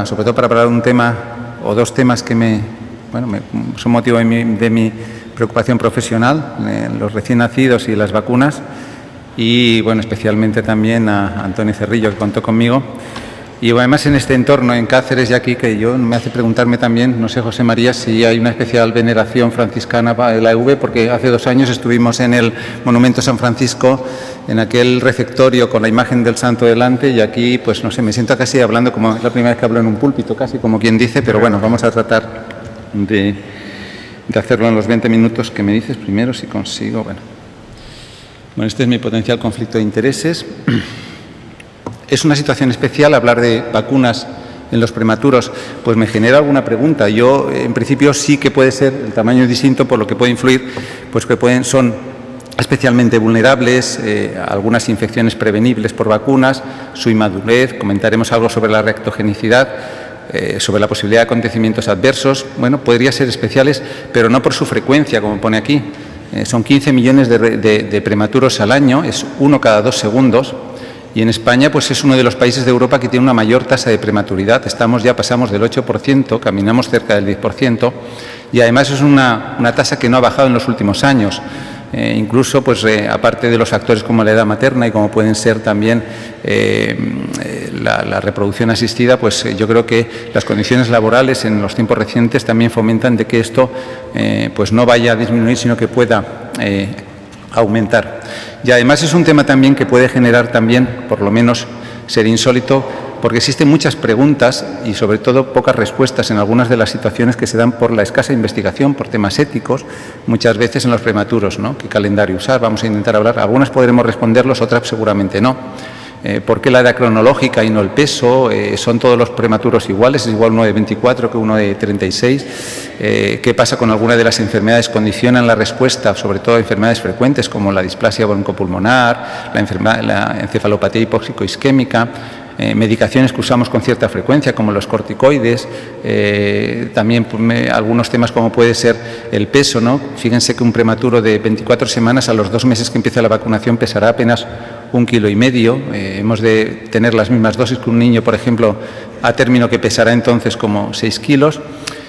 sobre todo para hablar de un tema o dos temas que son motivo de mi preocupación profesional, los recién nacidos y las vacunas, y bueno, especialmente también a Antonio Cerrillo, que contó conmigo. Y además en este entorno, en Cáceres y aquí, que yo me hace preguntarme también, no sé, José María, si hay una especial veneración franciscana para la EV, porque hace 2 años estuvimos en el Monumento San Francisco, en aquel refectorio con la imagen del santo delante, y aquí, pues no sé, me siento casi hablando como es la primera vez que hablo en un púlpito, casi como quien dice, pero bueno, vamos a tratar de hacerlo en los 20 minutos que me dices primero, si consigo. Bueno, este es mi potencial conflicto de intereses. Es una situación especial hablar de vacunas en los prematuros, pues me genera alguna pregunta. Yo, en principio, sí que puede ser, el tamaño es distinto, por lo que puede influir, pues que son especialmente vulnerables, algunas infecciones prevenibles por vacunas, su inmadurez, comentaremos algo sobre la reactogenicidad, sobre la posibilidad de acontecimientos adversos. Bueno, podría ser especiales, pero no por su frecuencia, como pone aquí. Son 15 millones de prematuros al año, es 1 cada 2 segundos. Y en España, pues es uno de los países de Europa que tiene una mayor tasa de prematuridad. Pasamos del 8%, caminamos cerca del 10%, y además es una tasa que no ha bajado en los últimos años. Incluso, pues aparte de los factores como la edad materna y como pueden ser también la reproducción asistida, pues yo creo que las condiciones laborales en los tiempos recientes también fomentan de que esto pues no vaya a disminuir, sino que pueda aumentar. Y además es un tema también que puede generar también, por lo menos, ser insólito, porque existen muchas preguntas y sobre todo pocas respuestas en algunas de las situaciones que se dan por la escasa investigación, por temas éticos, muchas veces en los prematuros, ¿no? ¿Qué calendario usar? Vamos a intentar hablar. Algunas podremos responderlos, otras seguramente no. ¿Por qué la edad cronológica y no el peso? ¿Son todos los prematuros iguales? ¿Es igual uno de 24 que uno de 36? ¿Qué pasa con alguna de las enfermedades? ¿Condicionan la respuesta, sobre todo enfermedades frecuentes como la displasia broncopulmonar, la encefalopatía hipóxico-isquémica? Medicaciones que usamos con cierta frecuencia, como los corticoides, también algunos temas como puede ser el peso, ¿no? Fíjense que un prematuro de 24 semanas, a los 2 meses que empieza la vacunación, pesará apenas 1,5 kilos. Hemos de tener las mismas dosis que un niño, por ejemplo, a término, que pesará entonces como 6 kilos.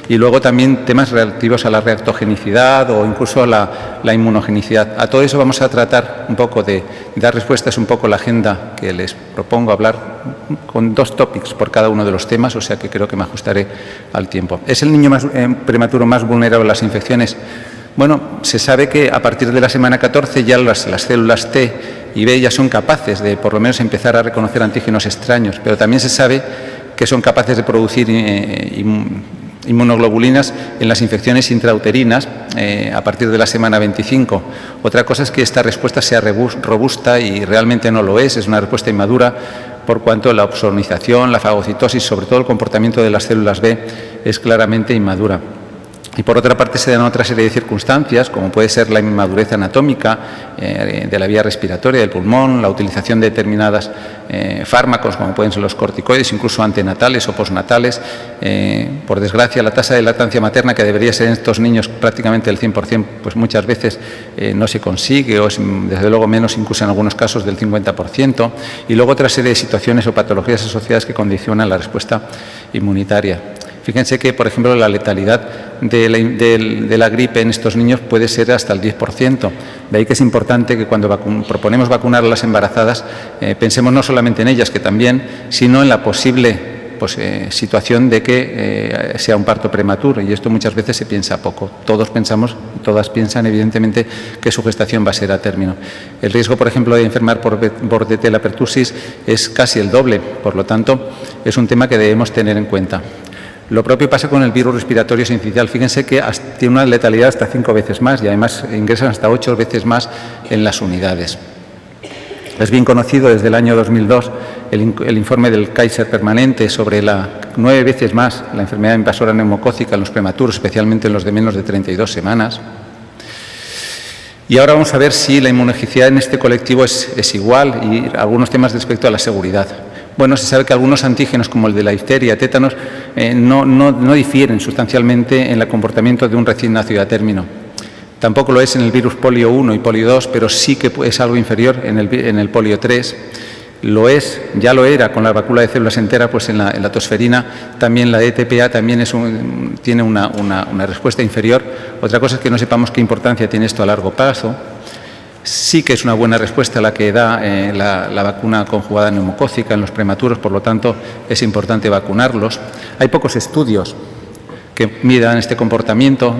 Y luego también temas relativos a la reactogenicidad o incluso la inmunogenicidad. A todo eso vamos a tratar un poco de dar respuestas, un poco la agenda que les propongo hablar, con 2 topics por cada uno de los temas, o sea que creo que me ajustaré al tiempo. ¿Es el niño prematuro más vulnerable a las infecciones? Bueno, se sabe que a partir de la semana 14 ya las células T y B ya son capaces de por lo menos empezar a reconocer antígenos extraños, pero también se sabe que son capaces de producir inmunoglobulinas en las infecciones intrauterinas a partir de la semana 25. Otra cosa es que esta respuesta sea robusta y realmente no lo es una respuesta inmadura, por cuanto la opsonización, la fagocitosis, sobre todo el comportamiento de las células B, es claramente inmadura. Y por otra parte se dan otra serie de circunstancias, como puede ser la inmadurez anatómica de la vía respiratoria, del pulmón, la utilización de determinados fármacos, como pueden ser los corticoides, incluso antenatales o postnatales. Por desgracia, la tasa de lactancia materna, que debería ser en estos niños prácticamente del 100%, pues muchas veces no se consigue, o es desde luego menos, incluso en algunos casos del 50%. Y luego otra serie de situaciones o patologías asociadas que condicionan la respuesta inmunitaria. Fíjense que, por ejemplo, la letalidad de la gripe en estos niños puede ser hasta el 10%. De ahí que es importante que cuando proponemos vacunar a las embarazadas, pensemos no solamente en ellas, que también, sino en la posible situación de que sea un parto prematuro. Y esto muchas veces se piensa poco. Todas piensan, evidentemente, que su gestación va a ser a término. El riesgo, por ejemplo, de enfermar por bordetella pertussis es casi el doble. Por lo tanto, es un tema que debemos tener en cuenta. Lo propio pasa con el virus respiratorio sincicial. Fíjense que tiene una letalidad hasta 5 veces más y además ingresan hasta 8 veces más en las unidades. Es bien conocido desde el año 2002 el informe del Kaiser permanente sobre 9 veces más la enfermedad invasora neumocócica en los prematuros, especialmente en los de menos de 32 semanas. Y ahora vamos a ver si la inmunogenicidad en este colectivo es igual y algunos temas respecto a la seguridad. Bueno, se sabe que algunos antígenos, como el de la difteria, tétanos, no difieren sustancialmente en el comportamiento de un recién nacido a término. Tampoco lo es en el virus polio 1 y polio 2, pero sí que es algo inferior en el polio 3. Lo es, ya lo era con la vacuna de células enteras, pues en la tosferina también la ETPA también tiene una respuesta inferior. Otra cosa es que no sepamos qué importancia tiene esto a largo plazo. Sí que es una buena respuesta la que da la vacuna conjugada neumocócica en los prematuros, por lo tanto es importante vacunarlos. Hay pocos estudios que midan este comportamiento.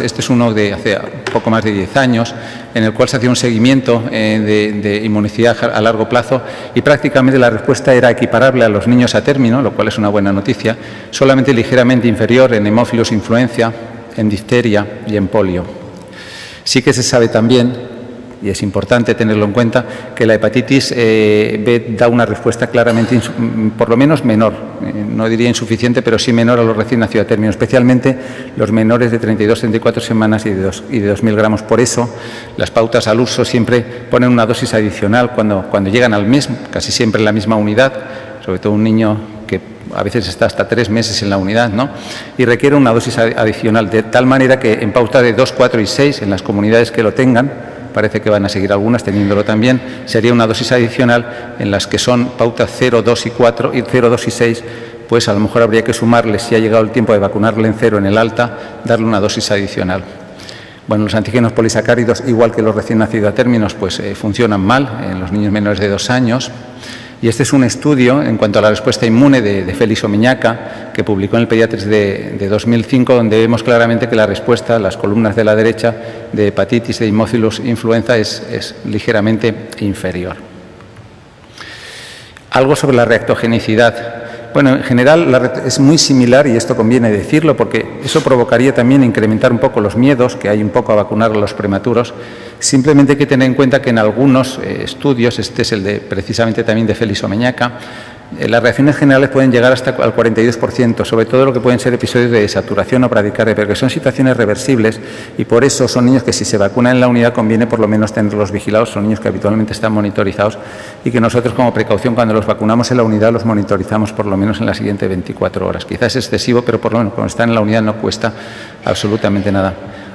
Este es uno de hace poco más de 10 años, en el cual se hacía un seguimiento de inmunicidad a largo plazo y prácticamente la respuesta era equiparable a los niños a término, lo cual es una buena noticia, solamente ligeramente inferior en Haemophilus influenza, en difteria y en polio. Sí que se sabe también, y es importante tenerlo en cuenta, que la hepatitis B da una respuesta claramente, por lo menos menor, no diría insuficiente, pero sí menor a los recién nacidos a término, especialmente los menores de 32-34 semanas y de 2.000 gramos. Por eso, las pautas al uso siempre ponen una dosis adicional cuando llegan al mes, casi siempre en la misma unidad, sobre todo un niño que a veces está hasta 3 meses en la unidad, ¿no? Y requiere una dosis adicional, de tal manera que en pauta de 2, 4 y 6, en las comunidades que lo tengan, parece que van a seguir algunas teniéndolo también, sería una dosis adicional en las que son pautas 0, 2 y 4 y 0, 2 y 6, pues a lo mejor habría que sumarle, si ha llegado el tiempo de vacunarle en 0 en el alta, darle una dosis adicional. Bueno, los antígenos polisacáridos, igual que los recién nacidos a términos, pues funcionan mal en los niños menores de 2 años. Y este es un estudio en cuanto a la respuesta inmune de Félix Omiñaca, que publicó en el Pediatrics de 2005, donde vemos claramente que la respuesta, las columnas de la derecha, de hepatitis de Haemophilus influenza es ligeramente inferior. Algo sobre la reactogenicidad. Bueno, en general es muy similar, y esto conviene decirlo, porque eso provocaría también incrementar un poco los miedos que hay un poco a vacunar a los prematuros. Simplemente hay que tener en cuenta que en algunos estudios, este es el de precisamente también de Félix Omiñaca, las reacciones generales pueden llegar hasta al 42%, sobre todo lo que pueden ser episodios de saturación o bradicardia, pero que son situaciones reversibles, y por eso son niños que si se vacunan en la unidad conviene por lo menos tenerlos vigilados. Son niños que habitualmente están monitorizados y que nosotros como precaución cuando los vacunamos en la unidad los monitorizamos por lo menos en las siguientes 24 horas. Quizás es excesivo, pero por lo menos cuando están en la unidad no cuesta absolutamente nada.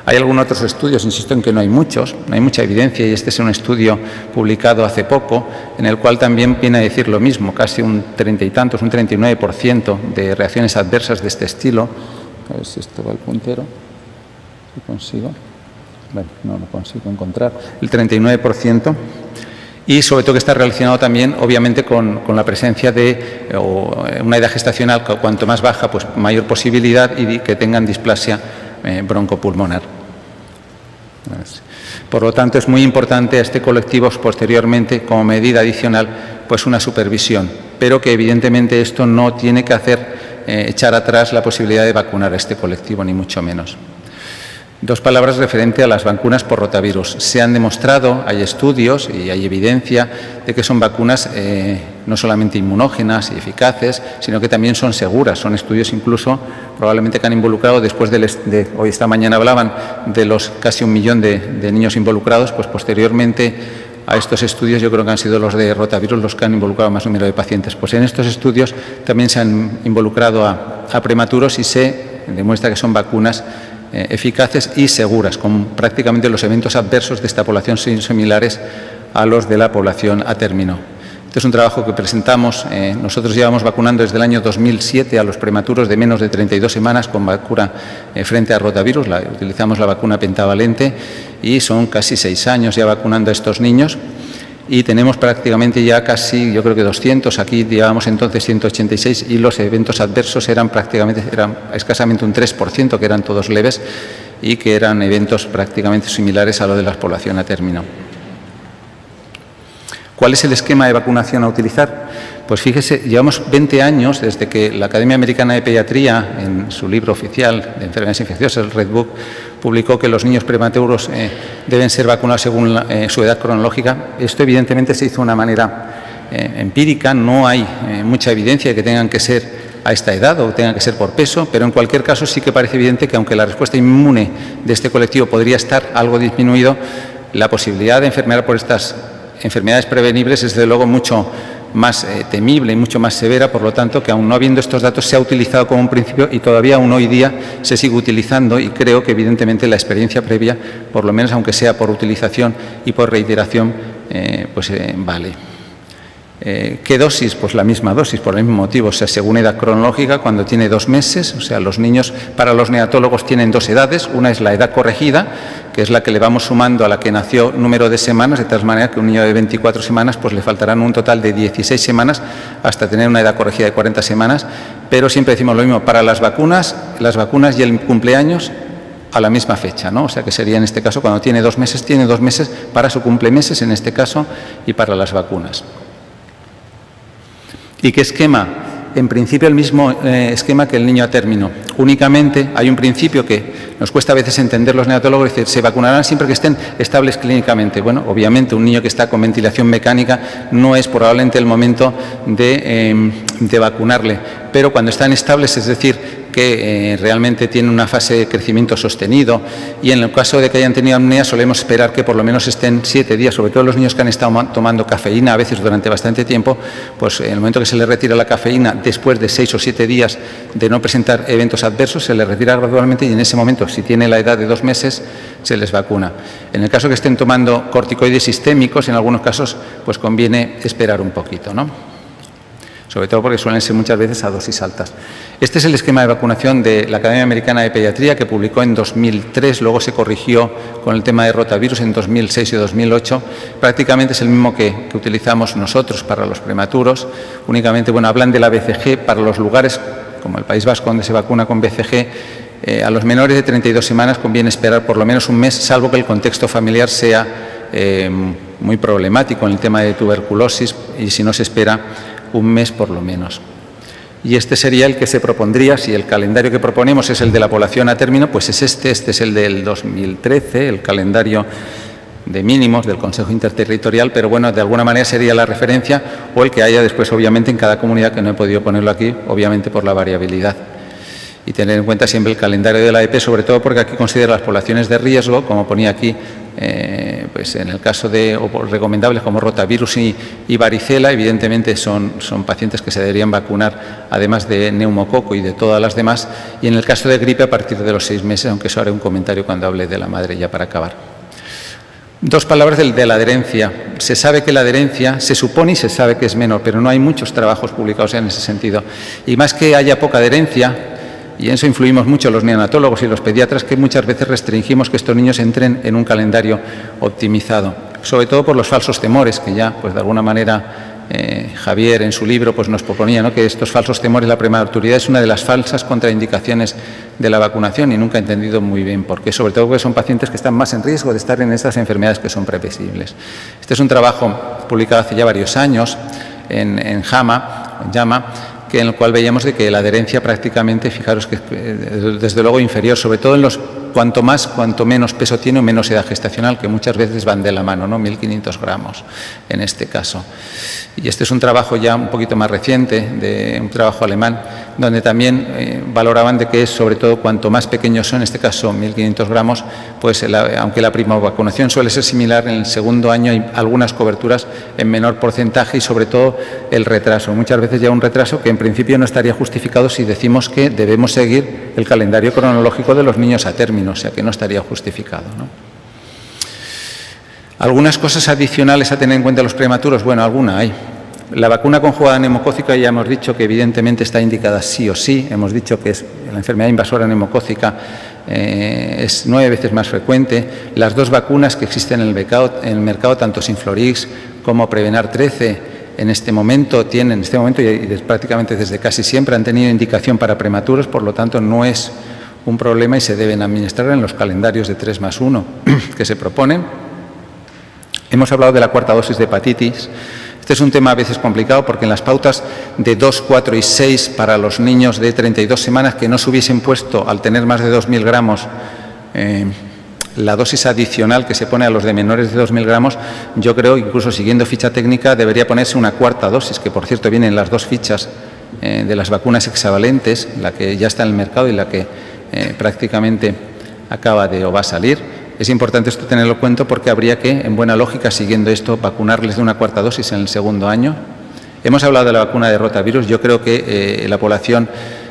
Hay algunos otros estudios, insisto en que no hay muchos, no hay mucha evidencia, y este es un estudio publicado hace poco, en el cual también viene a decir lo mismo, casi un 30 y tantos, un 39% de reacciones adversas de este estilo. A ver si esto va al puntero, si consigo. Bueno, no lo consigo encontrar. El 39%. Y sobre todo que está relacionado también, obviamente, con la presencia de una edad gestacional, cuanto más baja, pues mayor posibilidad y que tengan displasia broncopulmonar. Por lo tanto, es muy importante a este colectivo posteriormente, como medida adicional, pues una supervisión, pero que evidentemente esto no tiene que hacer echar atrás la posibilidad de vacunar a este colectivo, ni mucho menos. 2 palabras referente a las vacunas por rotavirus. Se han demostrado, hay estudios y hay evidencia de que son vacunas no solamente inmunógenas y eficaces, sino que también son seguras. Son estudios incluso probablemente que han involucrado, después hoy esta mañana hablaban de los casi 1 millón de niños involucrados, pues posteriormente a estos estudios yo creo que han sido los de rotavirus los que han involucrado más número de pacientes. Pues en estos estudios también se han involucrado a prematuros y se demuestra que son vacunas eficaces y seguras, con prácticamente los eventos adversos de esta población similares a los de la población a término. Este es un trabajo que presentamos. Nosotros llevamos vacunando desde el año 2007 a los prematuros de menos de 32 semanas con vacuna frente a rotavirus. Utilizamos la vacuna pentavalente y son casi 6 años ya vacunando a estos niños. Y tenemos prácticamente ya casi, yo creo que 200, aquí llevábamos entonces 186 y los eventos adversos eran escasamente un 3%, que eran todos leves y que eran eventos prácticamente similares a lo de la población a término. ¿Cuál es el esquema de vacunación a utilizar? Pues fíjese, llevamos 20 años desde que la Academia Americana de Pediatría, en su libro oficial de enfermedades infecciosas, el Red Book, publicó que los niños prematuros deben ser vacunados según su edad cronológica. Esto evidentemente se hizo de una manera empírica, no hay mucha evidencia de que tengan que ser a esta edad o tengan que ser por peso, pero en cualquier caso sí que parece evidente que aunque la respuesta inmune de este colectivo podría estar algo disminuido, la posibilidad de enfermar por estas enfermedades prevenibles es desde luego mucho más temible y mucho más severa, por lo tanto que aún no habiendo estos datos se ha utilizado como un principio y todavía aún hoy día se sigue utilizando, y creo que evidentemente la experiencia previa, por lo menos aunque sea por utilización y por reiteración, vale. ¿Qué dosis? Pues la misma dosis, por el mismo motivo. O sea, según edad cronológica, cuando tiene 2 meses, o sea, los niños, para los neonatólogos, tienen 2 edades. Una es la edad corregida, que es la que le vamos sumando a la que nació número de semanas, de tal manera que un niño de 24 semanas, pues le faltarán un total de 16 semanas hasta tener una edad corregida de 40 semanas. Pero siempre decimos lo mismo, para las vacunas y el cumpleaños, a la misma fecha, ¿no? O sea, que sería en este caso, cuando tiene 2 meses para su cumplemeses, en este caso, y para las vacunas. ¿Y qué esquema? En principio el mismo esquema que el niño a término. Únicamente hay un principio que nos cuesta a veces entender los neonatólogos, es decir, se vacunarán siempre que estén estables clínicamente. Bueno, obviamente un niño que está con ventilación mecánica no es probablemente el momento de vacunarle, pero cuando están estables, es decir, que realmente tienen una fase de crecimiento sostenido, y en el caso de que hayan tenido apnea solemos esperar que por lo menos estén 7 días, sobre todo los niños que han estado tomando cafeína a veces durante bastante tiempo, pues en el momento que se les retira la cafeína, después de 6 o 7 días de no presentar eventos adversos, se les retira gradualmente y en ese momento, si tiene la edad de 2 meses, se les vacuna. En el caso que estén tomando corticoides sistémicos, en algunos casos, pues conviene esperar un poquito, ¿no? Sobre todo porque suelen ser muchas veces a dosis altas. Este es el esquema de vacunación de la Academia Americana de Pediatría, que publicó en 2003, luego se corrigió con el tema de rotavirus en 2006 y 2008. Prácticamente es el mismo que utilizamos nosotros para los prematuros. Únicamente, bueno, hablan de la BCG para los lugares, como el País Vasco, donde se vacuna con BCG. A los menores de 32 semanas conviene esperar por lo menos un mes, salvo que el contexto familiar sea muy problemático en el tema de tuberculosis, y si no se espera un mes por lo menos. Y este sería el que se propondría, si el calendario que proponemos es el de la población a término, pues es este es el del 2013, el calendario de mínimos del Consejo Interterritorial, pero bueno, de alguna manera sería la referencia, o el que haya después, obviamente, en cada comunidad, que no he podido ponerlo aquí, obviamente por la variabilidad. Y tener en cuenta siempre el calendario de la EP, sobre todo porque aquí considera las poblaciones de riesgo, como ponía aquí, pues en el caso de recomendables como rotavirus y varicela, evidentemente son pacientes que se deberían vacunar, además de neumococo y de todas las demás, y en el caso de gripe a partir de los 6 meses, aunque eso haré un comentario cuando hable de la madre, ya para acabar. 2 palabras de la adherencia. Se sabe que la adherencia, se supone y se sabe que es menor, pero no hay muchos trabajos publicados en ese sentido. Y más que haya poca adherencia, y en eso influimos mucho los neonatólogos y los pediatras, que muchas veces restringimos que estos niños entren en un calendario optimizado, sobre todo por los falsos temores, que ya, pues de alguna manera, Javier en su libro pues nos proponía, ¿no?, que estos falsos temores, la prematuridad es una de las falsas contraindicaciones de la vacunación, y nunca he entendido muy bien por qué, sobre todo porque son pacientes que están más en riesgo de estar en estas enfermedades que son previsibles. Este es un trabajo publicado hace ya varios años en JAMA, que en el cual veíamos de que la adherencia prácticamente, fijaros que desde luego inferior, sobre todo en los cuanto menos peso tiene o menos edad gestacional, que muchas veces van de la mano, ¿no? 1.500 gramos en este caso. Y este es un trabajo ya un poquito más reciente, de un trabajo alemán, donde también valoraban de que es, sobre todo, cuanto más pequeños son, en este caso 1.500 gramos, pues aunque la vacunación suele ser similar, en el segundo año hay algunas coberturas en menor porcentaje, y sobre todo el retraso. Muchas veces ya un retraso que en principio no estaría justificado si decimos que debemos seguir el calendario cronológico de los niños a término, o sea que no estaría justificado, ¿no? Algunas cosas adicionales a tener en cuenta los prematuros, bueno, alguna hay. La vacuna conjugada neumocócica ya hemos dicho que evidentemente está indicada sí o sí. Hemos dicho que la enfermedad invasora neumocócica es 9 veces más frecuente. Las 2 vacunas que existen en el mercado, tanto Synflorix como Prevenar 13, en este momento y prácticamente desde casi siempre han tenido indicación para prematuros, por lo tanto no es un problema y se deben administrar en los calendarios de 3+1 que se proponen. Hemos hablado de la 4ª dosis de hepatitis. Este es un tema a veces complicado porque en las pautas de 2, 4 y 6 para los niños de 32 semanas que no se hubiesen puesto, al tener más de 2.000 gramos, la dosis adicional que se pone a los de menores de 2.000 gramos, yo creo, incluso siguiendo ficha técnica, debería ponerse una 4ª dosis, que por cierto viene en las 2 fichas de las vacunas hexavalentes, la que ya está en el mercado y la que prácticamente acaba de o va a salir. Es importante esto tenerlo en cuenta porque habría que, en buena lógica, siguiendo esto, vacunarles de una 4ª dosis en el segundo año. Hemos hablado de la vacuna de rotavirus. Yo creo que la población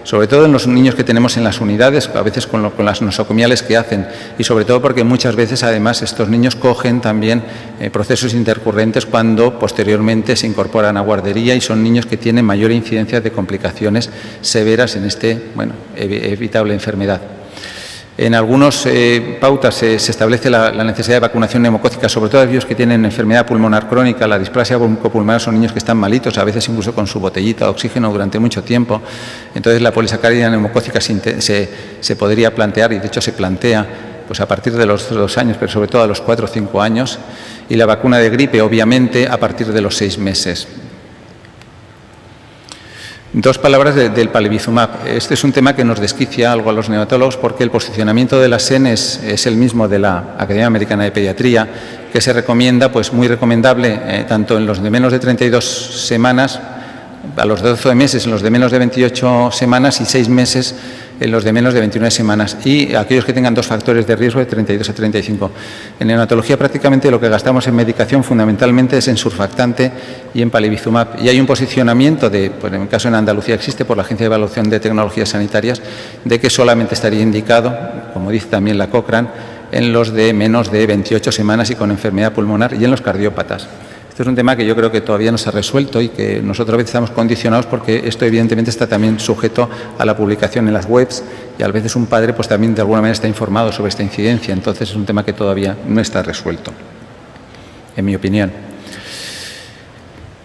sobre todo en los niños que tenemos en las unidades, a veces con las nosocomiales que hacen, y sobre todo porque muchas veces además estos niños cogen también procesos intercurrentes cuando posteriormente se incorporan a guardería y son niños que tienen mayor incidencia de complicaciones severas en esta evitable enfermedad. En algunas pautas se establece la necesidad de vacunación neumocócica, sobre todo aquellos que tienen enfermedad pulmonar crónica. La displasia broncopulmonar son niños que están malitos, a veces incluso con su botellita de oxígeno durante mucho tiempo. Entonces la polisacárida neumocócica se podría plantear, y de hecho se plantea, pues a partir de los 2 años, pero sobre todo a los 4 o 5 años. Y la vacuna de gripe, obviamente, a partir de los 6 meses. 2 palabras del palivizumab. Este es un tema que nos desquicia algo a los neonatólogos porque el posicionamiento de la SEN es el mismo de la Academia Americana de Pediatría, que se recomienda, pues muy recomendable, tanto en los de menos de 32 semanas, a los 12 meses en los de menos de 28 semanas y 6 meses en los de menos de 29 semanas, y aquellos que tengan 2 factores de riesgo de 32 a 35. En neonatología prácticamente lo que gastamos en medicación fundamentalmente es en surfactante y en palivizumab, y hay un posicionamiento pues en el caso en Andalucía existe por la Agencia de Evaluación de Tecnologías Sanitarias, de que solamente estaría indicado, como dice también la Cochrane, en los de menos de 28 semanas y con enfermedad pulmonar y en los cardiópatas. Este es un tema que yo creo que todavía no se ha resuelto y que nosotros a veces estamos condicionados porque esto evidentemente está también sujeto a la publicación en las webs y a veces un padre pues también de alguna manera está informado sobre esta incidencia. Entonces es un tema que todavía no está resuelto, en mi opinión.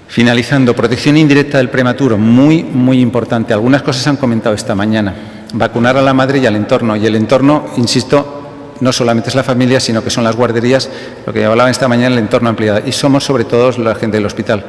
Finalizando, protección indirecta del prematuro, muy, muy importante. Algunas cosas se han comentado esta mañana. Vacunar a la madre y al entorno. Y el entorno, insisto, no solamente es la familia, sino que son las guarderías, lo que hablaban esta mañana, el entorno ampliado. Y somos sobre todo la gente del hospital.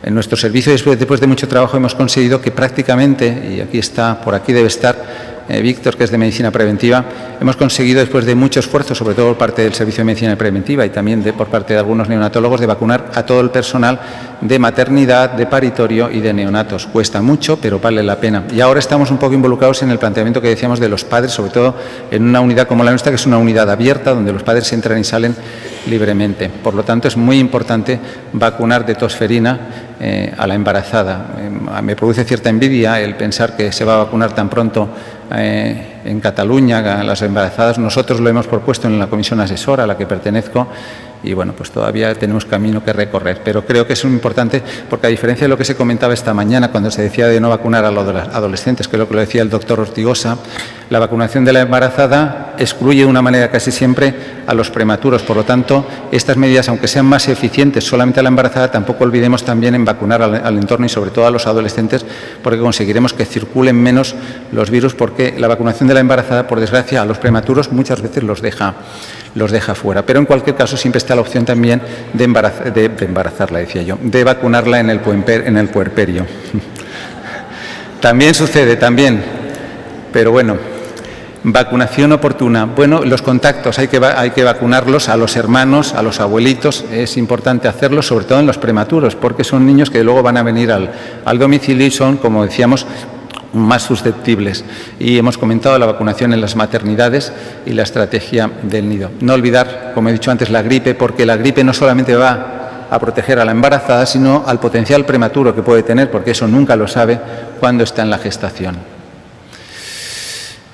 En nuestro servicio, después de mucho trabajo, hemos conseguido que prácticamente, y aquí está, por aquí debe estar Víctor, que es de Medicina Preventiva, hemos conseguido, después de mucho esfuerzo, sobre todo por parte del Servicio de Medicina Preventiva y también por parte de algunos neonatólogos, de vacunar a todo el personal de maternidad, de paritorio y de neonatos. Cuesta mucho, pero vale la pena. Y ahora estamos un poco involucrados en el planteamiento que decíamos de los padres, sobre todo en una unidad como la nuestra, que es una unidad abierta, donde los padres entran y salen libremente. Por lo tanto, es muy importante vacunar de tosferina a la embarazada. Me produce cierta envidia el pensar que se va a vacunar tan pronto en Cataluña a las embarazadas. Nosotros lo hemos propuesto en la comisión asesora a la que pertenezco y bueno, pues todavía tenemos camino que recorrer, pero creo que es muy importante porque, a diferencia de lo que se comentaba esta mañana cuando se decía de no vacunar a los adolescentes, que es lo que lo decía el doctor Ortigosa, la vacunación de la embarazada excluye de una manera casi siempre a los prematuros. Por lo tanto, estas medidas, aunque sean más eficientes solamente a la embarazada, tampoco olvidemos también en vacunar al entorno y sobre todo a los adolescentes, porque conseguiremos que circulen menos los virus, porque la vacunación de la embarazada, por desgracia, a los prematuros muchas veces los deja fuera. Pero en cualquier caso siempre está la opción también de embarazarla, decía yo, de vacunarla en el puerperio. También sucede, pero bueno, vacunación oportuna. Bueno, los contactos hay que vacunarlos a los hermanos, a los abuelitos, es importante hacerlo, sobre todo en los prematuros, porque son niños que luego van a venir al domicilio y son, como decíamos, más susceptibles. Y hemos comentado la vacunación en las maternidades y la estrategia del nido. No olvidar, como he dicho antes, la gripe, porque la gripe no solamente va a proteger a la embarazada, sino al potencial prematuro que puede tener, porque eso nunca lo sabe cuando está en la gestación.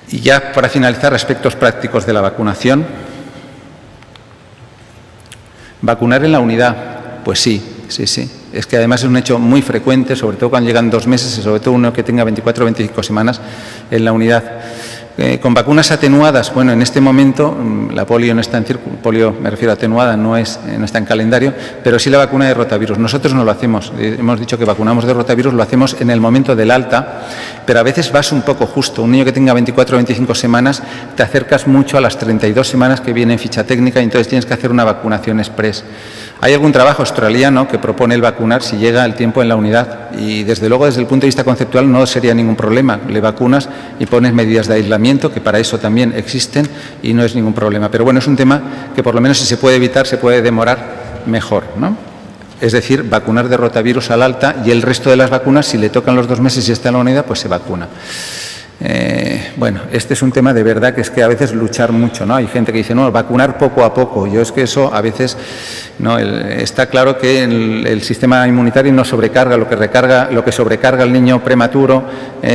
Y ya para finalizar, aspectos prácticos de la vacunación. Vacunar en la unidad, pues sí. Es que además es un hecho muy frecuente, sobre todo cuando llegan 2 meses y sobre todo uno que tenga 24 o 25 semanas en la unidad. Con vacunas atenuadas, bueno, en este momento la polio no está en círculo, polio me refiero a atenuada, no está en calendario, pero sí la vacuna de rotavirus. Nosotros no lo hacemos, hemos dicho que vacunamos de rotavirus, lo hacemos en el momento del alta, pero a veces vas un poco justo. Un niño que tenga 24 o 25 semanas, te acercas mucho a las 32 semanas que viene en ficha técnica y entonces tienes que hacer una vacunación express. Hay algún trabajo australiano que propone el vacunar si llega el tiempo en la unidad y desde luego desde el punto de vista conceptual no sería ningún problema. Le vacunas y pones medidas de aislamiento, que para eso también existen y no es ningún problema. Pero bueno, es un tema que por lo menos si se puede evitar, se puede demorar mejor, ¿no? Es decir, vacunar de rotavirus al alta y el resto de las vacunas, si le tocan los 2 meses y está en la unidad, pues se vacuna. Bueno, este es un tema de verdad que es que a veces luchar mucho, ¿no? Hay gente que dice, no, vacunar poco a poco. Yo es que eso a veces, no, está claro que el sistema inmunitario no sobrecarga, lo que sobrecarga al niño prematuro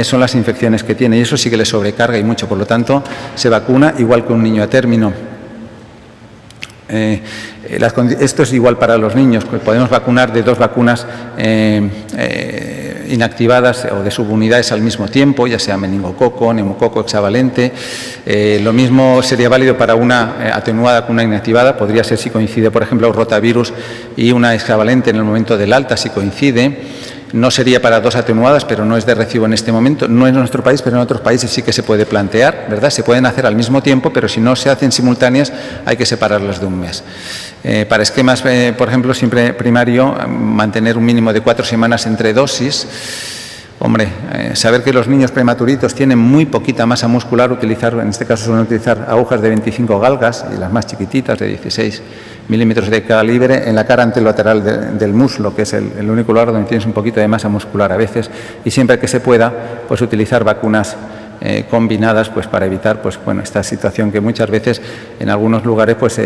son las infecciones que tiene, y eso sí que le sobrecarga y mucho, por lo tanto se vacuna igual que un niño a término. Esto es igual para los niños, podemos vacunar de 2 vacunas inactivadas o de subunidades al mismo tiempo, ya sea meningococo, neumococo, hexavalente. Lo mismo sería válido para una atenuada con una inactivada, podría ser si coincide, por ejemplo, rotavirus y una hexavalente en el momento del alta, si coincide. No sería para 2 atenuadas, pero no es de recibo en este momento. No en nuestro país, pero en otros países sí que se puede plantear, ¿verdad? Se pueden hacer al mismo tiempo, pero si no se hacen simultáneas hay que separarlas de un mes. Para esquemas, por ejemplo, siempre primario, mantener un mínimo de 4 semanas entre dosis. Hombre, saber que los niños prematuritos tienen muy poquita masa muscular, en este caso suelen utilizar agujas de 25 galgas y las más chiquititas de 16 milímetros de calibre en la cara anterolateral del muslo, que es el único lugar donde tienes un poquito de masa muscular a veces, y siempre que se pueda, pues utilizar vacunas combinadas, pues para evitar, pues bueno, esta situación que muchas veces en algunos lugares, pues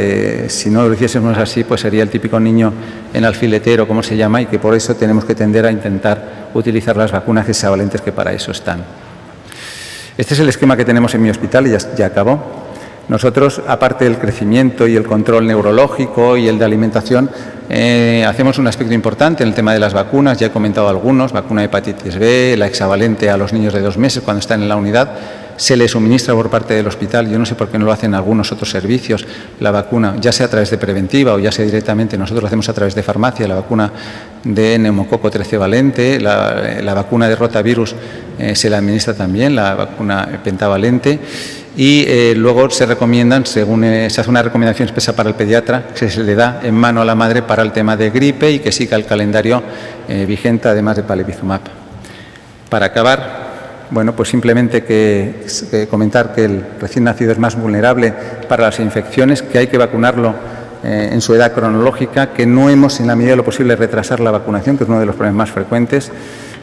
si no lo hiciésemos así, pues sería el típico niño en alfiletero, como se llama, y que por eso tenemos que tender a intentar utilizar las vacunas hexavalentes que para eso están. Este es el esquema que tenemos en mi hospital y ya acabó. Nosotros, aparte del crecimiento y el control neurológico y el de alimentación, hacemos un aspecto importante en el tema de las vacunas. Ya he comentado algunos: vacuna de hepatitis B, la hexavalente a los niños de 2 meses cuando están en la unidad. Se les suministra por parte del hospital, yo no sé por qué no lo hacen algunos otros servicios, la vacuna, ya sea a través de preventiva o ya sea directamente, nosotros lo hacemos a través de farmacia, la vacuna de neumococo 13 valente, la vacuna de rotavirus se la administra también, la vacuna pentavalente. Y luego se recomiendan, según se hace una recomendación expresa para el pediatra, que se le da en mano a la madre para el tema de gripe y que siga el calendario vigente, además de palivizumab. Para acabar, bueno, pues simplemente comentar que el recién nacido es más vulnerable para las infecciones, que hay que vacunarlo en su edad cronológica, que no hemos, en la medida de lo posible, retrasar la vacunación, que es uno de los problemas más frecuentes,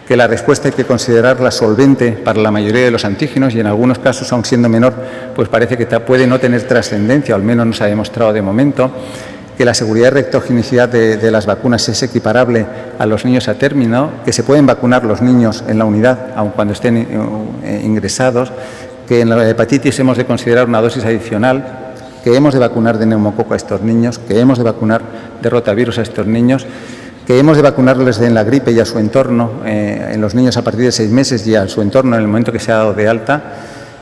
que la respuesta hay que considerarla solvente para la mayoría de los antígenos y en algunos casos, aun siendo menor, pues parece que puede no tener trascendencia, o al menos no se ha demostrado de momento, que la seguridad y rectogenicidad de las vacunas es equiparable a los niños a término, que se pueden vacunar los niños en la unidad, aun cuando estén ingresados, que en la hepatitis hemos de considerar una dosis adicional, que hemos de vacunar de neumococo a estos niños, que hemos de vacunar de rotavirus a estos niños, que hemos de vacunarles en la gripe y a su entorno, en los niños a partir de 6 meses y a su entorno en el momento que se ha dado de alta,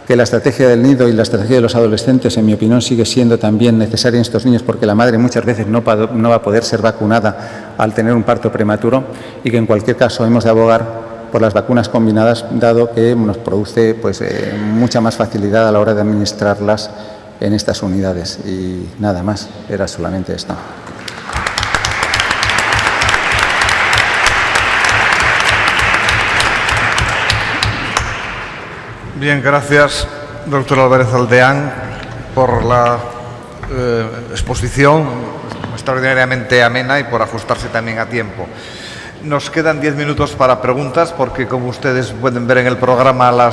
que la estrategia del nido y la estrategia de los adolescentes, en mi opinión, sigue siendo también necesaria en estos niños porque la madre muchas veces no va a poder ser vacunada al tener un parto prematuro y que en cualquier caso hemos de abogar por las vacunas combinadas, dado que nos produce pues, mucha más facilidad a la hora de administrarlas en estas unidades. Y nada más, era solamente esto. Bien, gracias, doctor Álvarez Aldeán, por la exposición extraordinariamente amena y por ajustarse también a tiempo. Nos quedan 10 minutos para preguntas porque, como ustedes pueden ver en el programa, a las